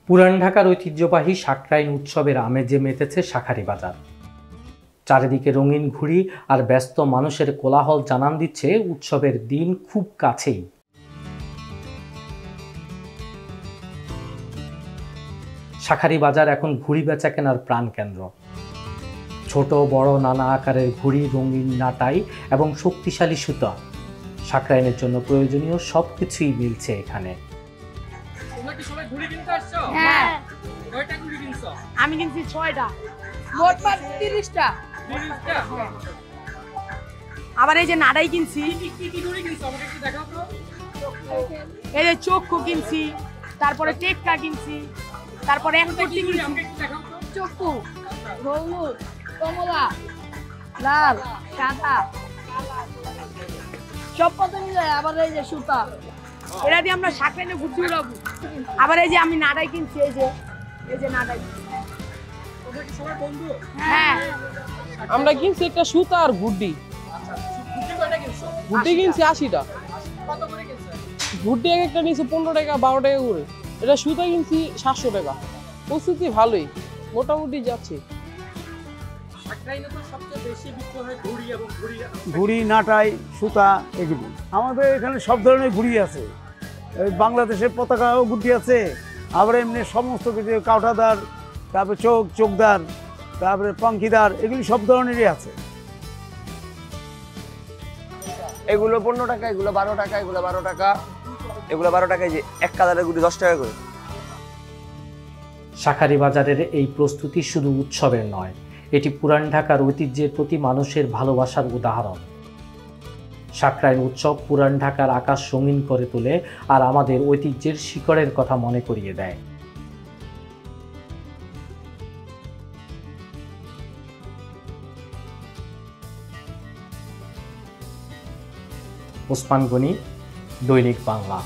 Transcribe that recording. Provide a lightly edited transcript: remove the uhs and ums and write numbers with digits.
পুরান ঢাকার ঐতিহ্যবাহী সাকরাইন উৎসবের আমেজে মেতেছে শাঁখারী বাজার। চারিদিকে রঙিন ঘুড়ি আর ব্যস্ত মানুষের কোলাহল জানান দিচ্ছে উৎসবের দিন খুব কাছেই। শাঁখারী বাজার এখন ঘুড়ি বেচা কেনার প্রাণকেন্দ্র। ছোট বড় নানা আকারের ঘুড়ি, রঙিন নাটাই এবং শক্তিশালী সুতা, সাকরাইনের জন্য প্রয়োজনীয় সবকিছুই মিলছে এখানে। আমি কিনছি 6টা, মোট 30টা। আবার এই যে নাড়াই কিনছি, এই যে চক্ষু কিনছি, তারপরে টেক্কা কিনছি, তারপরে চক্ষু, হলুদ, কমলা, লাল, সাদা সব কত মিলে। আবার এই যে সুতা, এটা দিয়ে আমরা সাকরাইনে ঘুরতে উড়াবো। আবার এই যে আমি নাড়াই কিনছি, এই যে নাড়াই। হ্যাঁ, আমরা কিনছি একটা সুতা আর গুড্ডি। গুড্ডি কিনছি 80টা। গুড্ডি এক একটা নিচে 15 টাকা 12 টাকা করে। এটা সুতা কিনছি 700 টাকা। প্রস্তুতি ভালোই, মোটামুটি যাচ্ছে। ঘুড়ি, নাটাই, সুতা এগুলি আমাদের এখানে সব ধরনের ঘুড়ি আছে। বাংলাদেশের পতাকাও ঘুড়ি আছে, আবার এমনি সমস্ত কিছু কাউটাদার, তারপরে চোখদার, তারপরে পাঙ্কিদার, এগুলি সব ধরনেরই আছে। এগুলো 15 টাকা, এগুলো 12 টাকা, এগুলো 12 টাকা, এগুলো 12 টাকায়। যে এক কালারের গুটি 10 টাকা করে। শাঁখারী বাজারের এই প্রস্তুতি শুধু উৎসবের নয়, এটি পুরান ঢাকার ঐতিহ্যের প্রতি মানুষের ভালোবাসার উদাহরণ। সাকরাইন উৎসব পুরান ঢাকার আকাশ রঙিন করে তোলে আর আমাদের ঐতিহ্যের শিকড়ের কথা মনে করিয়ে দেয়। ওসমান গনি, দৈনিক বাংলা।